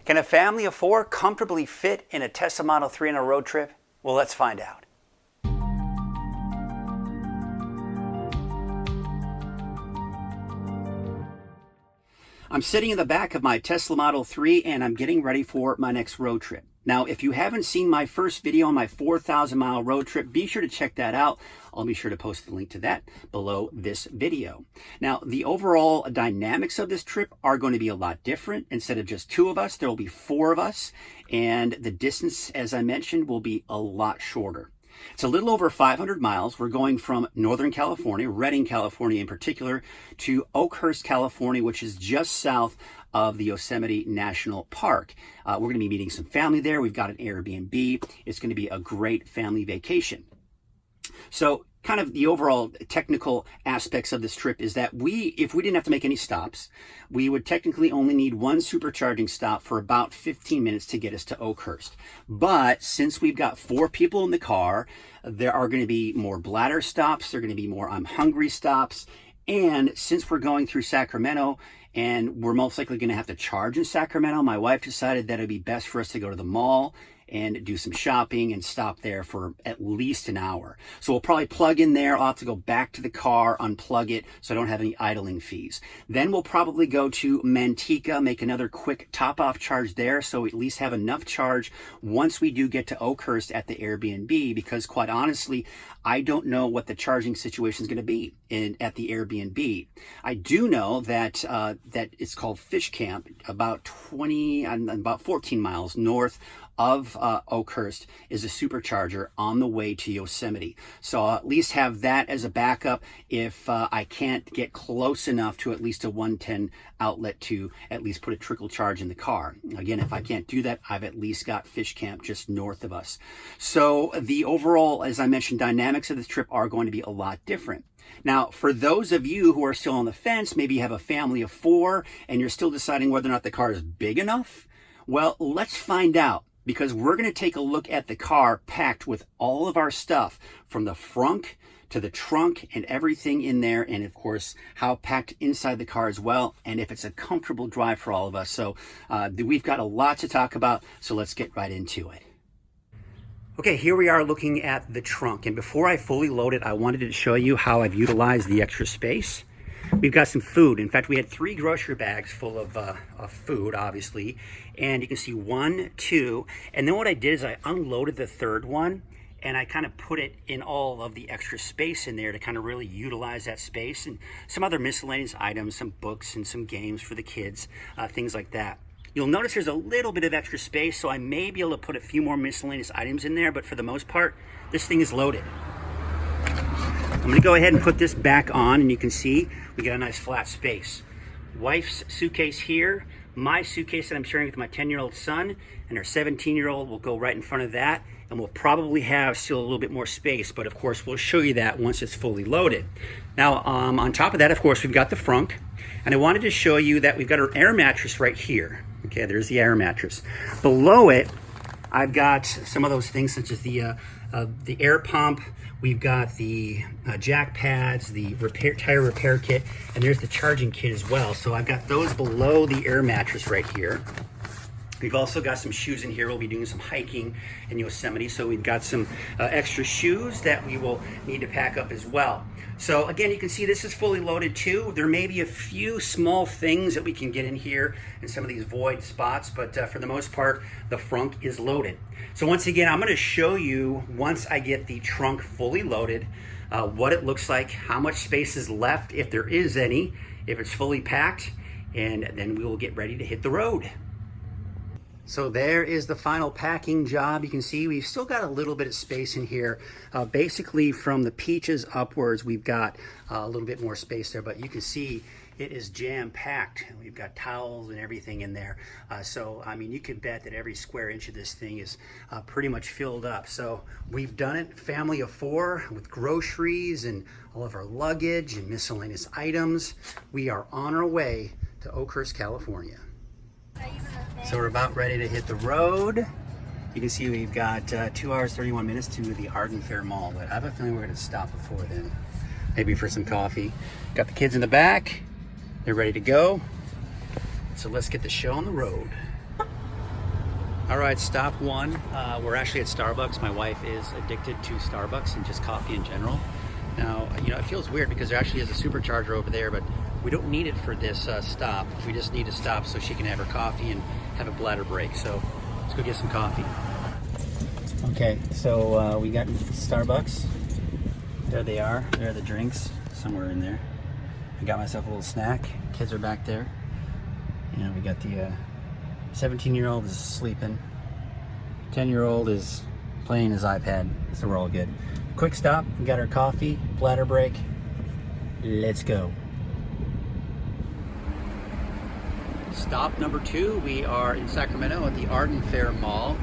Can a family of 4 comfortably fit in a Tesla Model 3 on a road trip? Well, let's find out. I'm sitting in the back of my Tesla Model 3 and I'm getting ready for my next road trip. Now, if you haven't seen my first video on my 4,000-mile road trip, be sure to check that out. I'll be sure to post the link to that below this video. Now, the overall dynamics of this trip are going to be a lot different. Instead of just 2 of us, there will be 4 of us, and the distance, as I mentioned, will be a lot shorter. It's a little over 500 miles. We're going from Northern California, Redding, California in particular, to Oakhurst, California, which is just south of the Yosemite National Park. We're going to be meeting some family there. We've got an Airbnb. It's going to be a great family vacation. So kind of the overall technical aspects of this trip is that if we didn't have to make any stops, we would technically only need 1 supercharging stop for about 15 minutes to get us to Oakhurst. But since we've got 4 people in the car, there are going to be more bladder stops. There are going to be more I'm hungry stops. And since we're going through Sacramento and we're most likely going to have to charge in Sacramento, my wife decided that it'd be best for us to go to the mall and do some shopping and stop there for at least an hour. So we'll probably plug in there. I'll have to go back to the car, unplug it, so I don't have any idling fees. Then we'll probably go to Manteca, make another quick top-off charge there, so we at least have enough charge once we do get to Oakhurst at the Airbnb, because quite honestly, I don't know what the charging situation is going to be at the Airbnb. I do know that that it's called Fish Camp, about 14 miles north of Oakhurst is a supercharger on the way to Yosemite. So I'll at least have that as a backup if I can't get close enough to at least a 110 outlet to at least put a trickle charge in the car. Again, if I can't do that, I've at least got Fish Camp just north of us. So the overall, as I mentioned, dynamics of this trip are going to be a lot different. Now, for those of you who are still on the fence, maybe you have a family of 4 and you're still deciding whether or not the car is big enough, well, let's find out. Because we're going to take a look at the car packed with all of our stuff from the frunk to the trunk and everything in there. And of course, how packed inside the car as well. And if it's a comfortable drive for all of us. So we've got a lot to talk about. So let's get right into it. Okay, here we are looking at the trunk. And before I fully load it, I wanted to show you how I've utilized the extra space. We've got some food. In fact, we had 3 grocery bags full of food, obviously. And you can see 1, 2. And then what I did is I unloaded the 3rd one and I kind of put it in all of the extra space in there to kind of really utilize that space, and some other miscellaneous items, some books and some games for the kids, things like that. You'll notice there's a little bit of extra space, so I may be able to put a few more miscellaneous items in there, but for the most part, this thing is loaded. I'm going to go ahead and put this back on, and you can see we got a nice flat space. Wife's suitcase here, my suitcase that I'm sharing with my 10-year-old son, and our 17-year-old will go right in front of that, and we'll probably have still a little bit more space, but of course we'll show you that once it's fully loaded. Now, on top of that, of course, we've got the frunk, and I wanted to show you that we've got our air mattress right here. Okay, there's the air mattress. Below it, I've got some of those things such as the air pump. We've got the jack pads, the tire repair kit, and there's the charging kit as well. So I've got those below the air mattress right here. We've also got some shoes in here. We'll be doing some hiking in Yosemite, so we've got some extra shoes that we will need to pack up as well. So again, you can see this is fully loaded too. There may be a few small things that we can get in here in some of these void spots, but for the most part, the frunk is loaded. So once again, I'm going to show you, once I get the trunk fully loaded, what it looks like, how much space is left, if there is any, if it's fully packed, and then we will get ready to hit the road. So there is the final packing job. You can see we've still got a little bit of space in here. Basically from the peaches upwards, we've got a little bit more space there, but you can see it is jam-packed. We've got towels and everything in there. So, I mean, you can bet that every square inch of this thing is pretty much filled up. So we've done it, family of 4 with groceries and all of our luggage and miscellaneous items. We are on our way to Oakhurst, California. So we're about ready to hit the road. You can see we've got 2 hours, 31 minutes to the Arden Fair Mall, but I have a feeling we're going to stop before then. Maybe for some coffee. Got the kids in the back. They're ready to go. So let's get the show on the road. All right, stop one. We're actually at Starbucks. My wife is addicted to Starbucks and just coffee in general. Now, you know, it feels weird because there actually is a supercharger over there, but we don't need it for this stop. We just need to stop so she can have her coffee and have a bladder break. So let's go get some coffee. Okay, so we got Starbucks. There they are. There are the drinks somewhere in there. I got myself a little snack. Kids are back there. You know, we got the 17-year-old is sleeping. 10-year-old is playing his iPad, so we're all good. Quick stop, we got our coffee, bladder break. Let's go. Stop number 2, we are in Sacramento at the Arden Fair Mall.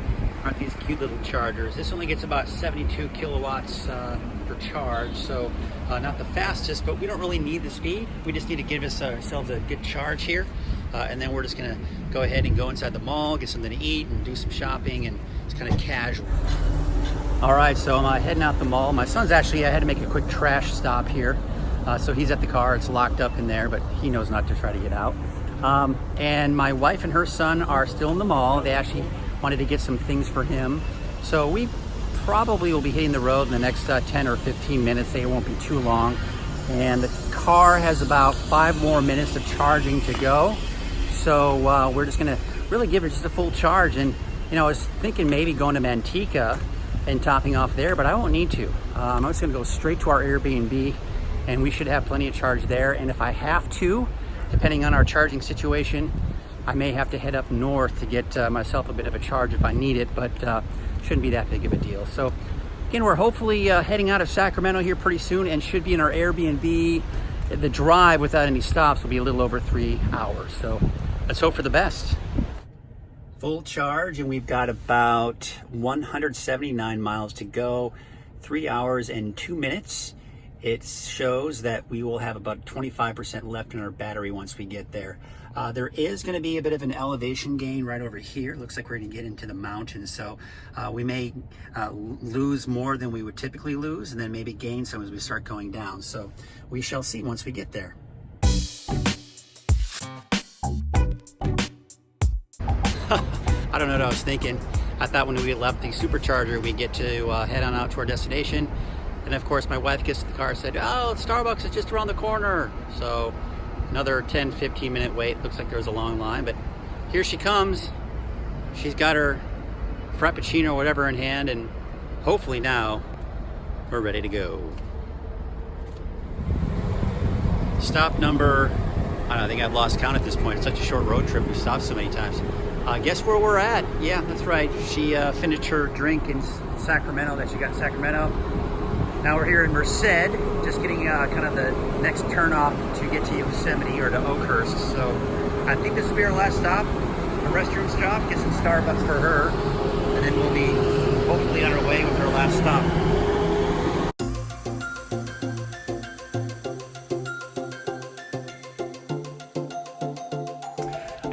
Aren't these cute little chargers? This only gets about 72 kilowatts per charge, so not the fastest, but we don't really need the speed. We just need to give ourselves a good charge here, and then we're just gonna go ahead and go inside the mall, get something to eat, and do some shopping, and it's kind of casual. All right, so I'm heading out the mall. My son's actually, I had to make a quick trash stop here, so he's at the car. It's locked up in there, but he knows not to try to get out. And my wife and her son are still in the mall. They actually wanted to get some things for him. So we probably will be hitting the road in the next 10 or 15 minutes. They won't be too long. And the car has about 5 more minutes of charging to go. So we're just gonna really give it just a full charge. And you know, I was thinking maybe going to Manteca and topping off there, but I won't need to. I'm just gonna go straight to our Airbnb, and we should have plenty of charge there. And if I have to, depending on our charging situation, I may have to head up north to get myself a bit of a charge if I need it, but shouldn't be that big of a deal. So again, we're hopefully heading out of Sacramento here pretty soon and should be in our Airbnb. The drive without any stops will be a little over 3 hours. So let's hope for the best. Full charge, and we've got about 179 miles to go, 3 hours and 2 minutes. It shows that we will have about 25% left in our battery once we get there. There is going to be a bit of an elevation gain right over here. It looks like we're going to get into the mountains, so we may lose more than we would typically lose, and then maybe gain some as we start going down. So we shall see once we get there. I don't know what I was thinking. I thought when we left the supercharger, we'd get to head on out to our destination. And of course, my wife gets to the car and said, oh, Starbucks is just around the corner. So another 10, 15 minute wait. Looks like there's a long line, but here she comes. She's got her Frappuccino or whatever in hand, and hopefully now we're ready to go. Stop number, I don't know, I think I've lost count at this point. It's such a short road trip. We've stopped so many times. Guess where we're at? Yeah, that's right. She finished her drink in Sacramento that she got in Sacramento. Now we're here in Merced, just getting kind of the next turn off to get to Yosemite or to Oakhurst. So I think this will be our last stop, a restroom stop, get some Starbucks for her, and then we'll be hopefully on our way with our last stop.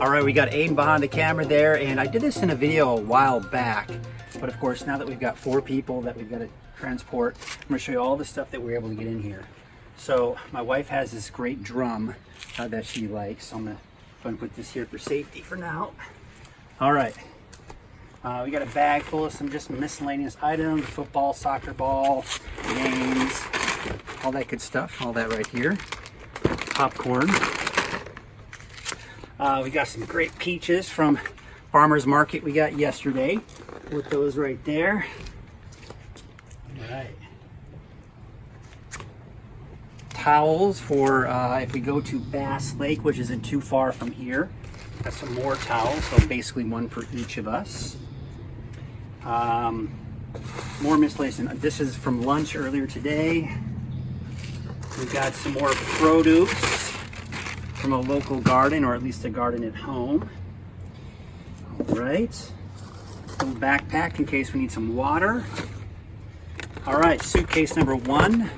All right, we got Aiden behind the camera there, and I did this in a video a while back, but of course now that we've got 4 people that we've got to transport, I'm going to show you all the stuff that we're able to get in here. So my wife has this great drum that she likes, so I'm going to put this here for safety for now. All right, we got a bag full of some just miscellaneous items, football, soccer ball, games, all that good stuff, all that right here. Popcorn. We got some great peaches from Farmer's Market we got yesterday. With those right there. All right. Towels for if we go to Bass Lake, which isn't too far from here. Got some more towels, so basically one for each of us. More miscellaneous. This is from lunch earlier today. We've got some more produce from a local garden, or at least a garden at home. All right. Little backpack in case we need some water. All right, suitcase number 1,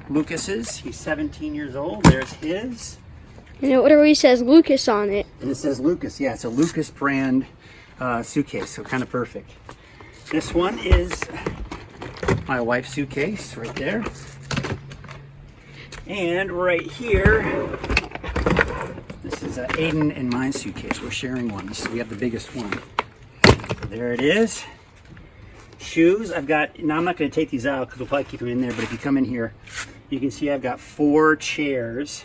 Lucas's. He's 17 years old. There's his. And it literally says Lucas on it. And it says Lucas. Yeah, it's a Lucas brand suitcase, so kind of perfect. This one is my wife's suitcase right there. And right here, this is Aiden and my suitcase. We're sharing one. We have the biggest one. there it is. Shoes, I've got, now I'm not going to take these out because we'll probably keep them in there, but if you come in here, you can see I've got 4 chairs,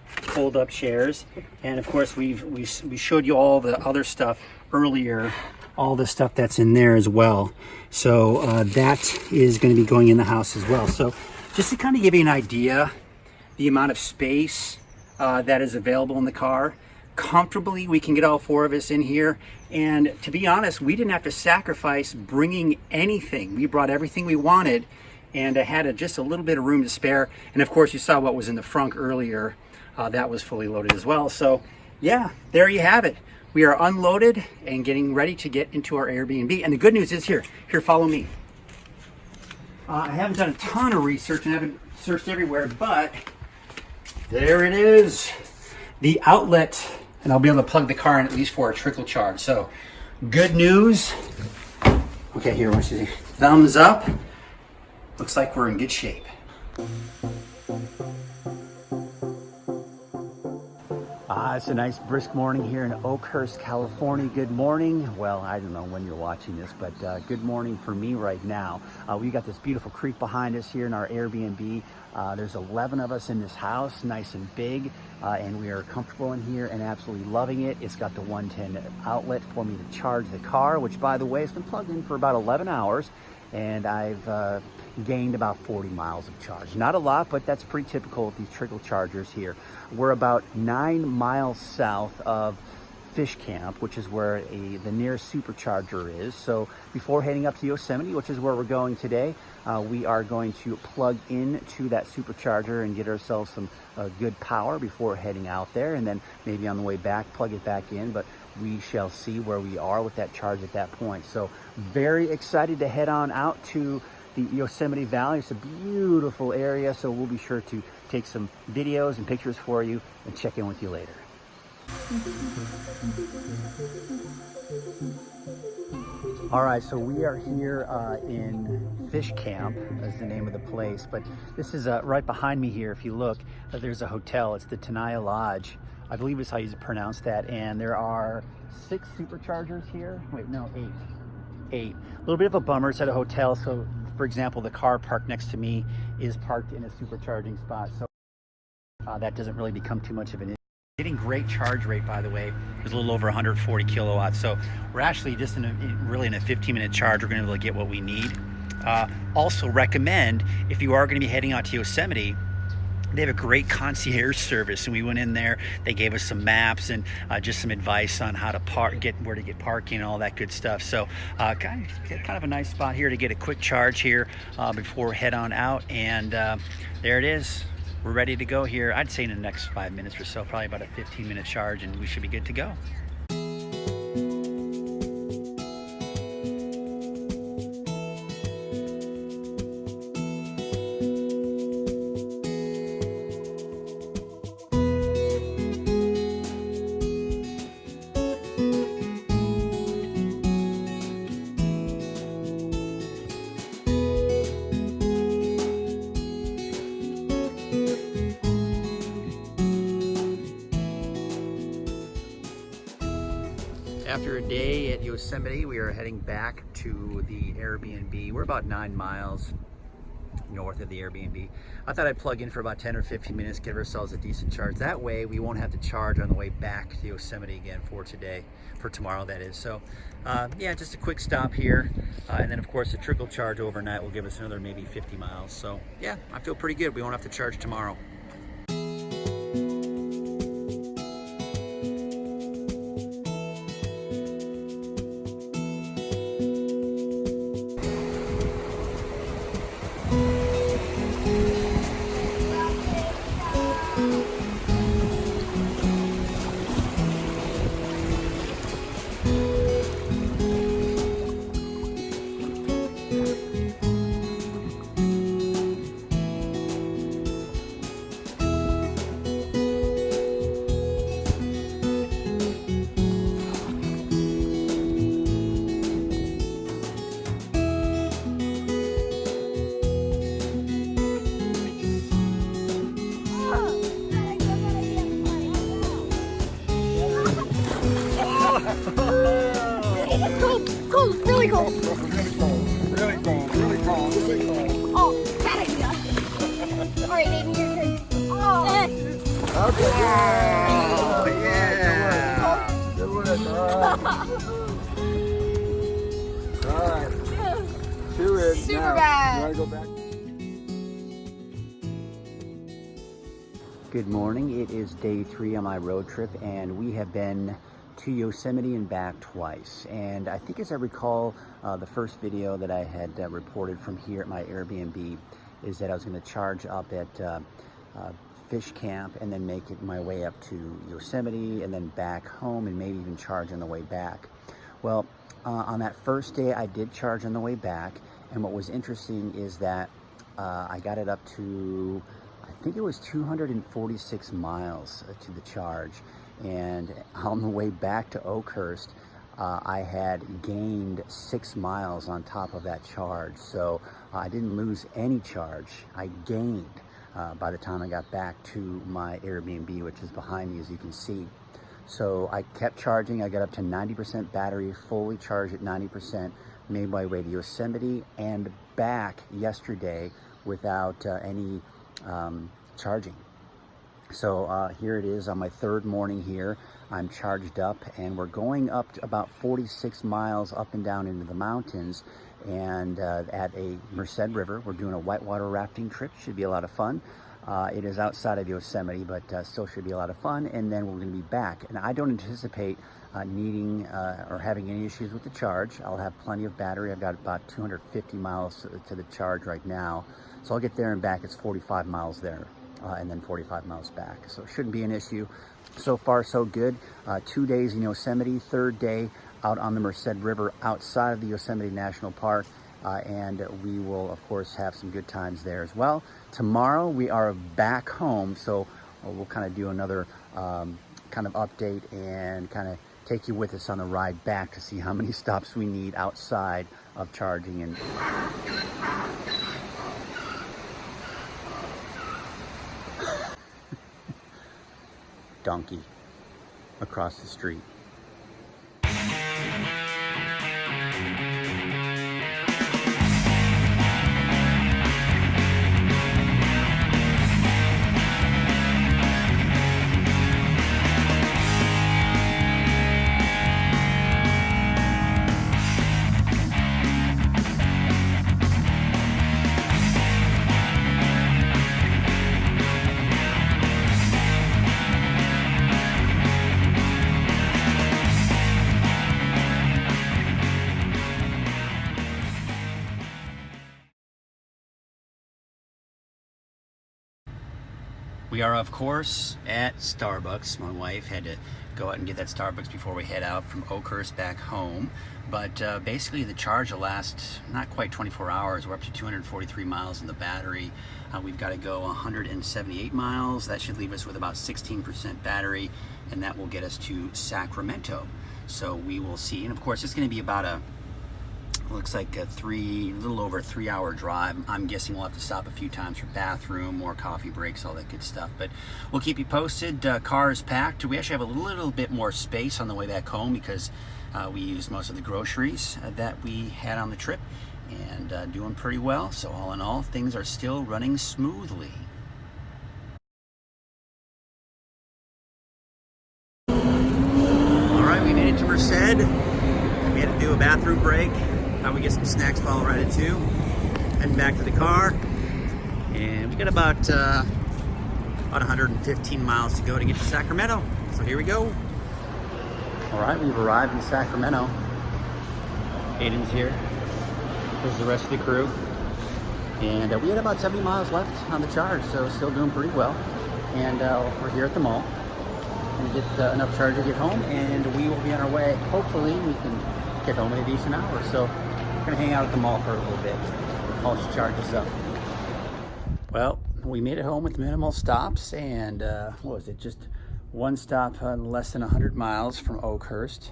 fold up chairs, and of course we showed you all the other stuff earlier, all the stuff that's in there as well. So that is going to be going in the house as well. So just to kind of give you an idea, the amount of space that is available in the car. Comfortably, we can get all 4 of us in here, and to be honest, we didn't have to sacrifice bringing anything. We brought everything we wanted, and I had just a little bit of room to spare. And of course, you saw what was in the front earlier. That was fully loaded as well. So yeah, there you have it. We are unloaded and getting ready to get into our Airbnb. And the good news is here, follow me. I haven't done a ton of research and haven't searched everywhere, but there it is, the outlet, and I'll be able to plug the car in at least for a trickle charge. So good news. Okay, here, once you see, thumbs up. Looks like we're in good shape. It's a nice brisk morning here in Oakhurst, California. Good morning. Well, I don't know when you're watching this, but good morning for me right now. We got this beautiful creek behind us here in our Airbnb. There's 11 of us in this house, nice and big, and we are comfortable in here and absolutely loving it. It's got the 110 outlet for me to charge the car, which, by the way, has been plugged in for about 11 hours, and I've gained about 40 miles of charge. Not a lot, but that's pretty typical with these trickle chargers here. We're about 9 miles south of Fish Camp, which is where the nearest supercharger is. So before heading up to Yosemite, which is where we're going today, we are going to plug into that supercharger and get ourselves some good power before heading out there, and then maybe on the way back plug it back in, but we shall see where we are with that charge at that point. So very excited to head on out to the Yosemite Valley. It's a beautiful area, so we'll be sure to take some videos and pictures for you and check in with you later. All right, so we are here in Fish Camp, is the name of the place, but this is right behind me here. If you look, there's a hotel. It's the Tenaya Lodge, I believe is how you pronounce that, and there are 6 superchargers here. Wait, no, 8. A little bit of a bummer. It's at a hotel, so for example, the car parked next to me is parked in a supercharging spot, so that doesn't really become too much of an issue. Getting great charge rate, by the way. It's a little over 140 kilowatts, so we're actually just really in a 15-minute charge. We're going to be able to get what we need. Also recommend, if you are going to be heading out to Yosemite, they have a great concierge service, and we went in there. They gave us some maps and just some advice on how to where to get parking and all that good stuff. So kind of a nice spot here to get a quick charge here before we head on out. And there it is. We're ready to go here. I'd say in the next 5 minutes or so, probably about a 15-minute charge, and we should be good to go. After a day at Yosemite, we are heading back to the Airbnb. We're about 9 miles north of the Airbnb. I thought I'd plug in for about 10 or 15 minutes, give ourselves a decent charge. That way we won't have to charge on the way back to Yosemite again for tomorrow that is. So yeah, just a quick stop here. And then of course the trickle charge overnight will give us another maybe 50 miles. So yeah, I feel pretty good. We won't have to charge tomorrow. Cold, really cold. Really cold. Really cold. Really cold. Really cold. Oh, bad idea. All right, Aiden, your turn. Oh. Okay. Oh, yeah. Good work. All right. Two in. Super now, bad. You want to go back? Good morning. It is day 3 on my road trip, and we have been to Yosemite and back twice. And I think, as I recall, the first video that I had reported from here at my Airbnb is that I was going to charge up at Fish Camp and then make it my way up to Yosemite and then back home and maybe even charge on the way back. Well, on that first day I did charge on the way back, and what was interesting is that I got it up to, I think it was 246 miles to the charge, and on the way back to Oakhurst I had gained 6 miles on top of that charge. So I didn't lose any charge, I gained by the time I got back to my Airbnb, which is behind me, as you can see. So I kept charging. I got up to 90% battery, fully charged at 90%, made my way to Yosemite and back yesterday without any charging. So here it is on my third morning here. I'm charged up, and we're going up to about 46 miles up and down into the mountains, and at a Merced River. We're doing a whitewater rafting trip. Should be a lot of fun. It is outside of Yosemite, but still should be a lot of fun. And then we're going to be back. And I don't anticipate needing or having any issues with the charge. I'll have plenty of battery. I've got about 250 miles to the charge right now. So I'll get there and back. It's 45 miles there. And then 45 miles back. So it shouldn't be an issue. So far, so good. 2 days in Yosemite, third day out on the Merced River outside of the Yosemite National Park. And we will, of course, have some good times there as well. Tomorrow, we are back home. So we'll kind of do another kind of update and kind of take you with us on the ride back to see how many stops we need outside of charging. And donkey across the street. We are, of course, at Starbucks. My wife had to go out and get that Starbucks before we head out from Oakhurst back home. But basically the charge will last not quite 24 hours. We're up to 243 miles in the battery. We've got to go 178 miles. That should leave us with about 16% battery, and that will get us to Sacramento. So we will see. And of course, it's going to be about looks like a little over 3 hour drive. I'm guessing we'll have to stop a few times for bathroom, more coffee breaks, all that good stuff. But we'll keep you posted. Car is packed. We actually have a little bit more space on the way back home because we used most of the groceries that we had on the trip, and doing pretty well. So all in all, things are still running smoothly. All right, we made it to Merced. We had to do a bathroom break. We get some snacks while we're at it too. Heading back to the car, and we got about 115 miles to go to get to Sacramento. So here we go. All right, we've arrived in Sacramento. Aiden's here. There's the rest of the crew, and we had about 70 miles left on the charge, so still doing pretty well. And we're here at the mall. Gonna get enough charge to get home, and we will be on our way. Hopefully, we can get home in a decent hour. So we're gonna hang out at the mall for a little bit. I'll just charge us up. Well, we made it home with minimal stops, and what was it? Just one stop on less than 100 miles from Oakhurst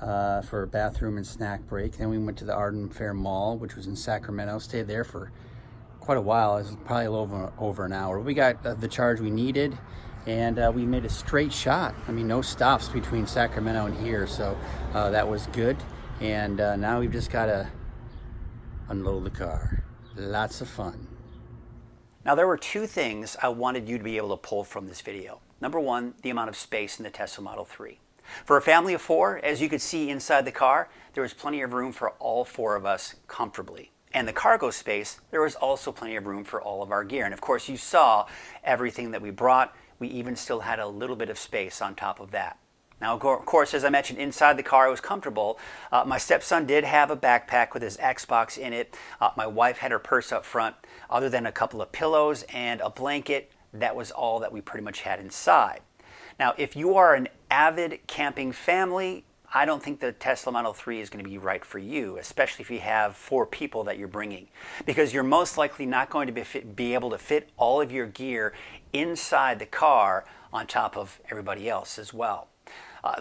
for a bathroom and snack break. Then we went to the Arden Fair Mall, which was in Sacramento. Stayed there for quite a while. It was probably a little over an hour. We got the charge we needed, and we made a straight shot. I mean, no stops between Sacramento and here, so that was good. And now we've just got to unload the car. Lots of fun. Now there were two things I wanted you to be able to pull from this video. Number one, the amount of space in the Tesla Model 3. For a family of 4, as you could see inside the car, there was plenty of room for all 4 of us comfortably. And the cargo space, there was also plenty of room for all of our gear. And of course you saw everything that we brought. We even still had a little bit of space on top of that. Now, of course, as I mentioned, inside the car it was comfortable. My stepson did have a backpack with his Xbox in it. My wife had her purse up front. Other than a couple of pillows and a blanket, that was all that we pretty much had inside. Now, if you are an avid camping family, I don't think the Tesla Model 3 is going to be right for you, especially if you have 4 people that you're bringing, because you're most likely not going to be able to fit all of your gear inside the car on top of everybody else as well.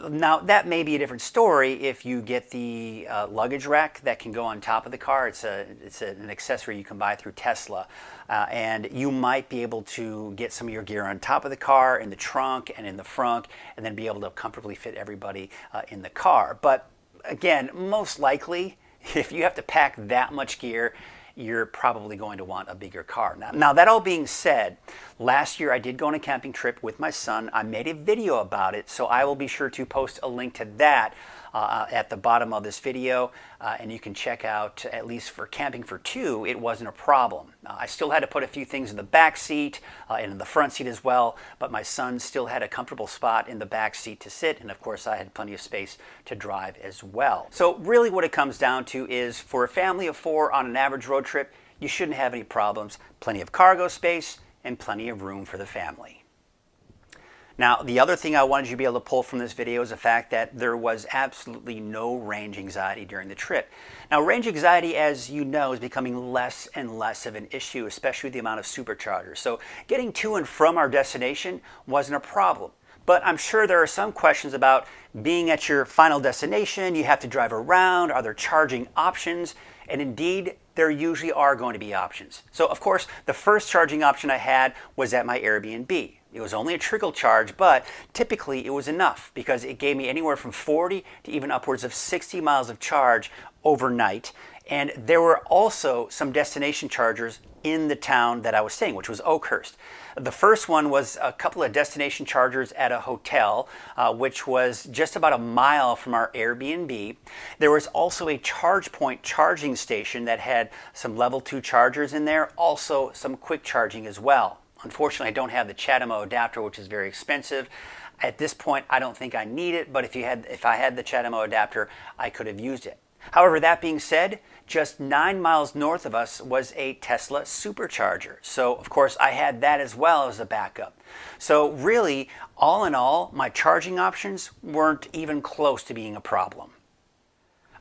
Now, that may be a different story if you get the luggage rack that can go on top of the car. It's an accessory you can buy through Tesla. And you might be able to get some of your gear on top of the car, in the trunk and in the front, and then be able to comfortably fit everybody in the car. But again, most likely, if you have to pack that much gear, you're probably going to want a bigger car. Now that all being said, last year I did go on a camping trip with my son. I made a video about it, so I will be sure to post a link to that at the bottom of this video, and you can check out, at least for camping for 2, it wasn't a problem. I still had to put a few things in the back seat and in the front seat as well, but my son still had a comfortable spot in the back seat to sit, and of course I had plenty of space to drive as well. So really what it comes down to is, for a family of 4 on an average road trip, you shouldn't have any problems. Plenty of cargo space and plenty of room for the family. Now, the other thing I wanted you to be able to pull from this video is the fact that there was absolutely no range anxiety during the trip. Now, range anxiety, as you know, is becoming less and less of an issue, especially with the amount of superchargers. So getting to and from our destination wasn't a problem. But I'm sure there are some questions about being at your final destination. You have to drive around. Are there charging options? And indeed, there usually are going to be options. So, of course, the first charging option I had was at my Airbnb. It was only a trickle charge, but typically it was enough because it gave me anywhere from 40 to even upwards of 60 miles of charge overnight. And there were also some destination chargers in the town that I was staying, which was Oakhurst. The first one was a couple of destination chargers at a hotel, which was just about a mile from our Airbnb. There was also a ChargePoint charging station that had some level 2 chargers in there, also some quick charging as well. Unfortunately, I don't have the CHAdeMO adapter, which is very expensive. At this point, I don't think I need it, but if I had the CHAdeMO adapter, I could have used it. However, that being said, just 9 miles north of us was a Tesla supercharger. So, of course, I had that as well as a backup. So really, all in all, my charging options weren't even close to being a problem.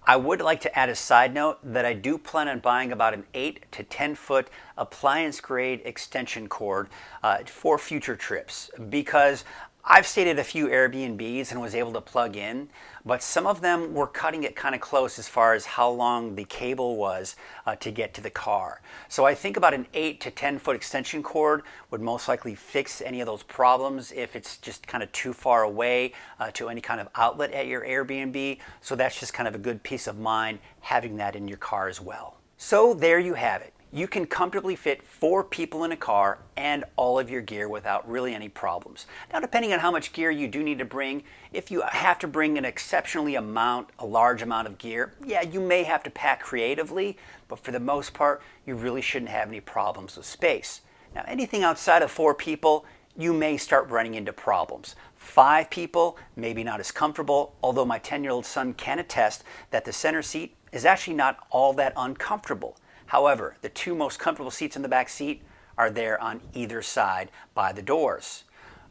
I would like to add a side note that I do plan on buying about an 8 to 10 foot appliance grade extension cord for future trips, because I've stayed at a few Airbnbs and was able to plug in, but some of them were cutting it kind of close as far as how long the cable was to get to the car. So I think about an 8 to 10 foot extension cord would most likely fix any of those problems if it's just kind of too far away to any kind of outlet at your Airbnb. So that's just kind of a good peace of mind having that in your car as well. So there you have it. You can comfortably fit 4 people in a car and all of your gear without really any problems. Now, depending on how much gear you do need to bring, if you have to bring an a large amount of gear, yeah, you may have to pack creatively, but for the most part, you really shouldn't have any problems with space. Now, anything outside of 4 people, you may start running into problems. 5 people, maybe not as comfortable, although my 10-year-old son can attest that the center seat is actually not all that uncomfortable. However, the 2 most comfortable seats in the back seat are there on either side by the doors.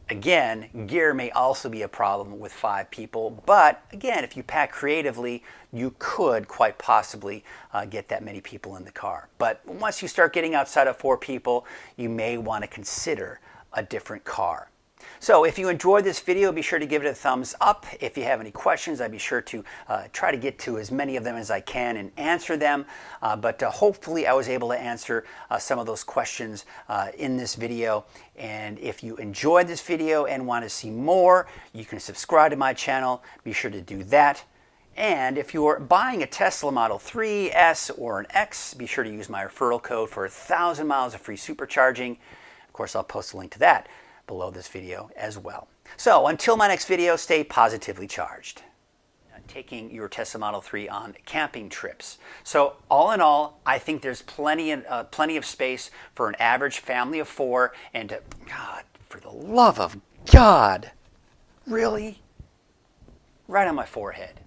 Again, gear may also be a problem with 5 people, but again, if you pack creatively, you could quite possibly get that many people in the car. But once you start getting outside of 4 people, you may want to consider a different car. So if you enjoyed this video, be sure to give it a thumbs up. If you have any questions, I'd be sure to try to get to as many of them as I can and answer them. But hopefully I was able to answer some of those questions in this video. And if you enjoyed this video and want to see more, you can subscribe to my channel. Be sure to do that. And if you're buying a Tesla Model 3, S, or an X, be sure to use my referral code for 1,000 miles of free supercharging. Of course, I'll post a link to that below this video as well. So until my next video, stay positively charged. Taking your Tesla Model 3 on camping trips. So all in all, I think there's plenty of space for an average family of 4. And God, for the love of God, really? Right on my forehead.